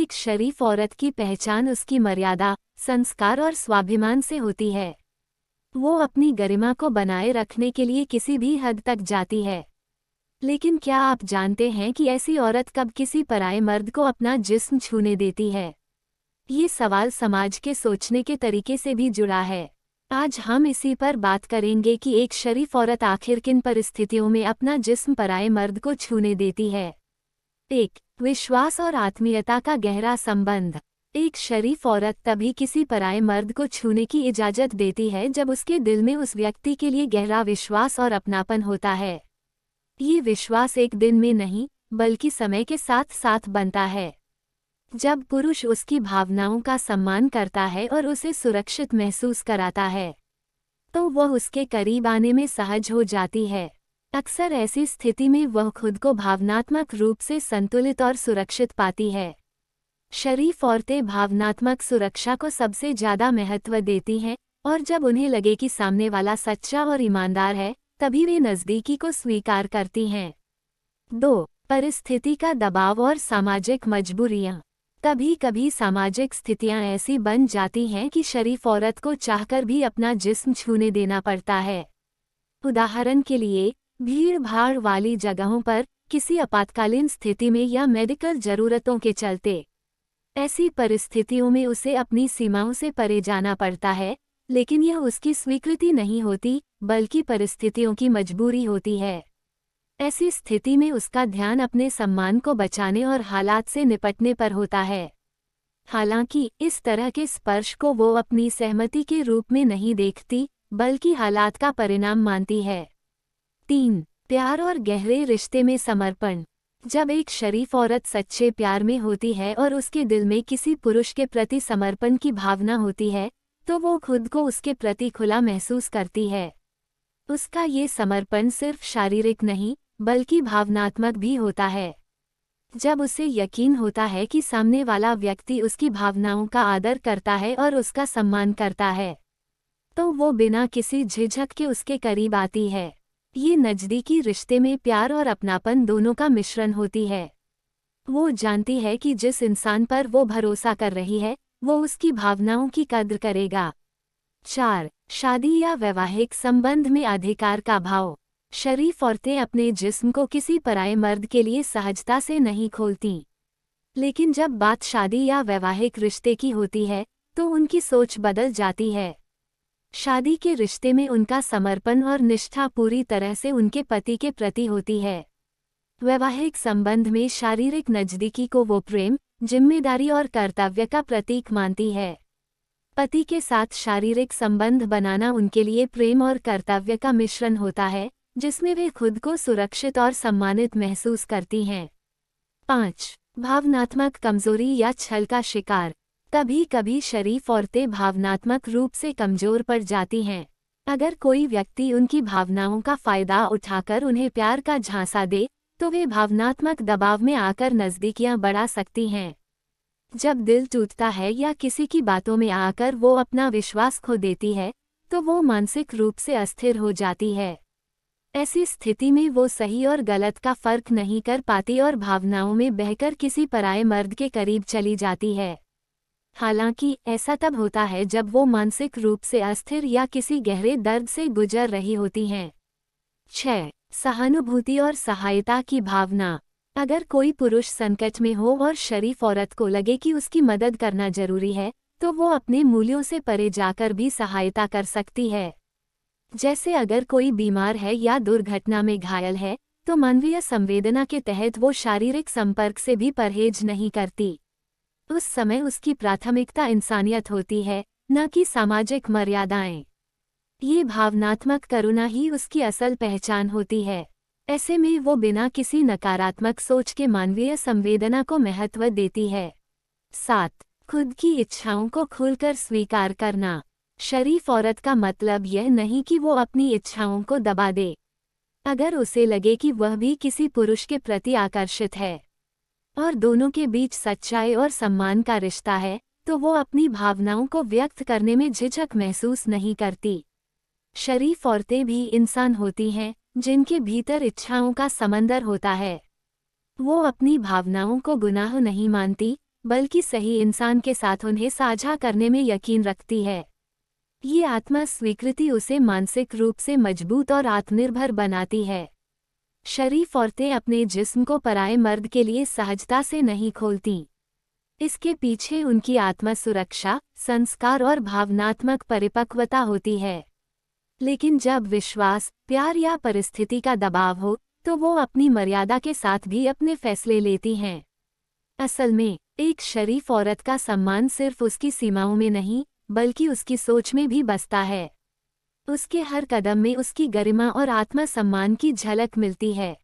एक शरीफ औरत की पहचान उसकी मर्यादा, संस्कार और स्वाभिमान से होती है। वो अपनी गरिमा को बनाए रखने के लिए किसी भी हद तक जाती है। लेकिन क्या आप जानते हैं कि ऐसी औरत कब किसी पराये मर्द को अपना जिस्म छूने देती है? ये सवाल समाज के सोचने के तरीके से भी जुड़ा है। आज हम इसी पर बात करेंगे कि एक शरीफ औरत आखिर किन परिस्थितियों में अपना जिस्म पराये मर्द को छूने देती है। 1. विश्वास और आत्मीयता का गहरा संबंध। एक शरीफ औरत तभी किसी पराये मर्द को छूने की इजाज़त देती है जब उसके दिल में उस व्यक्ति के लिए गहरा विश्वास और अपनापन होता है। ये विश्वास एक दिन में नहीं, बल्कि समय के साथ साथ बनता है। जब पुरुष उसकी भावनाओं का सम्मान करता है और उसे सुरक्षित महसूस कराता है, तो वह उसके करीब आने में सहज हो जाती है। अक्सर ऐसी स्थिति में वह खुद को भावनात्मक रूप से संतुलित और सुरक्षित पाती है। शरीफ औरतें भावनात्मक सुरक्षा को सबसे ज़्यादा महत्व देती हैं, और जब उन्हें लगे कि सामने वाला सच्चा और ईमानदार है, तभी वे नज़दीकी को स्वीकार करती हैं। 2. परिस्थिति का दबाव और सामाजिक मजबूरियाँ। कभी कभी सामाजिक स्थितियाँ ऐसी बन जाती हैं कि शरीफ औरत को चाहकर भी अपना जिस्म छूने देना पड़ता है। उदाहरण के लिए, भीड़-भाड़ वाली जगहों पर, किसी आपातकालीन स्थिति में या मेडिकल ज़रूरतों के चलते। ऐसी परिस्थितियों में उसे अपनी सीमाओं से परे जाना पड़ता है, लेकिन यह उसकी स्वीकृति नहीं होती, बल्कि परिस्थितियों की मजबूरी होती है। ऐसी स्थिति में उसका ध्यान अपने सम्मान को बचाने और हालात से निपटने पर होता है। हालांकि इस तरह के स्पर्श को वो अपनी सहमति के रूप में नहीं देखती, बल्कि हालात का परिणाम मानती है। 3. प्यार और गहरे रिश्ते में समर्पण। जब एक शरीफ औरत सच्चे प्यार में होती है और उसके दिल में किसी पुरुष के प्रति समर्पण की भावना होती है, तो वो खुद को उसके प्रति खुला महसूस करती है। उसका ये समर्पण सिर्फ शारीरिक नहीं, बल्कि भावनात्मक भी होता है। जब उसे यकीन होता है कि सामने वाला व्यक्ति उसकी भावनाओं का आदर करता है और उसका सम्मान करता है, तो वो बिना किसी झिझक के उसके करीब आती है। ये नज़दीकी रिश्ते में प्यार और अपनापन दोनों का मिश्रण होती है। वो जानती है कि जिस इंसान पर वो भरोसा कर रही है, वो उसकी भावनाओं की कद्र करेगा। 4. शादी या वैवाहिक संबंध में अधिकार का भाव। शरीफ औरतें अपने जिस्म को किसी पराये मर्द के लिए सहजता से नहीं खोलती। लेकिन जब बात शादी या वैवाहिक रिश्ते की होती है, तो उनकी सोच बदल जाती है। शादी के रिश्ते में उनका समर्पण और निष्ठा पूरी तरह से उनके पति के प्रति होती है। वैवाहिक संबंध में शारीरिक नज़दीकी को वो प्रेम, जिम्मेदारी और कर्तव्य का प्रतीक मानती है। पति के साथ शारीरिक संबंध बनाना उनके लिए प्रेम और कर्तव्य का मिश्रण होता है, जिसमें वे खुद को सुरक्षित और सम्मानित महसूस करती हैं। 5. भावनात्मक कमजोरी या छल का शिकार। कभी कभी शरीफ औरतें भावनात्मक रूप से कमजोर पड़ जाती हैं। अगर कोई व्यक्ति उनकी भावनाओं का फायदा उठाकर उन्हें प्यार का झांसा दे, तो वे भावनात्मक दबाव में आकर नज़दीकियां बढ़ा सकती हैं। जब दिल टूटता है या किसी की बातों में आकर वो अपना विश्वास खो देती है, तो वो मानसिक रूप से अस्थिर हो जाती है। ऐसी स्थिति में वो सही और गलत का फर्क नहीं कर पाती और भावनाओं में बहकर किसी पराये मर्द के करीब चली जाती है। हालांकि ऐसा तब होता है जब वो मानसिक रूप से अस्थिर या किसी गहरे दर्द से गुजर रही होती हैं। 6. सहानुभूति और सहायता की भावना। अगर कोई पुरुष संकट में हो और शरीफ औरत को लगे कि उसकी मदद करना जरूरी है, तो वो अपने मूल्यों से परे जाकर भी सहायता कर सकती है। जैसे अगर कोई बीमार है या दुर्घटना में घायल है, तो मानवीय संवेदना के तहत वो शारीरिक संपर्क से भी परहेज नहीं करती। उस समय उसकी प्राथमिकता इंसानियत होती है, न कि सामाजिक मर्यादाएं। ये भावनात्मक करुणा ही उसकी असल पहचान होती है। ऐसे में वो बिना किसी नकारात्मक सोच के मानवीय संवेदना को महत्व देती है। 7. खुद की इच्छाओं को खुलकर स्वीकार करना। शरीफ औरत का मतलब यह नहीं कि वो अपनी इच्छाओं को दबा दे। अगर उसे लगे कि वह भी किसी पुरुष के प्रति आकर्षित है और दोनों के बीच सच्चाई और सम्मान का रिश्ता है, तो वो अपनी भावनाओं को व्यक्त करने में झिझक महसूस नहीं करती। शरीफ औरतें भी इंसान होती हैं, जिनके भीतर इच्छाओं का समंदर होता है। वो अपनी भावनाओं को गुनाह नहीं मानती, बल्कि सही इंसान के साथ उन्हें साझा करने में यकीन रखती है। ये आत्मा स्वीकृति उसे मानसिक रूप से मजबूत और आत्मनिर्भर बनाती है। शरीफ औरतें अपने जिस्म को पराये मर्द के लिए सहजता से नहीं खोलती। इसके पीछे उनकी आत्म सुरक्षा, संस्कार और भावनात्मक परिपक्वता होती है। लेकिन जब विश्वास, प्यार या परिस्थिति का दबाव हो, तो वो अपनी मर्यादा के साथ भी अपने फैसले लेती हैं। असल में, एक शरीफ औरत का सम्मान सिर्फ उसकी सीमाओं में नहीं, बल्कि उसकी सोच में भी बसता है। उसके हर कदम में उसकी गरिमा और आत्मसम्मान की झलक मिलती है।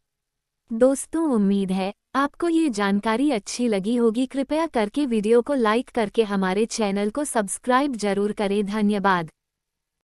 दोस्तों, उम्मीद है आपको ये जानकारी अच्छी लगी होगी। कृपया करके वीडियो को लाइक करके हमारे चैनल को सब्सक्राइब जरूर करें। धन्यवाद।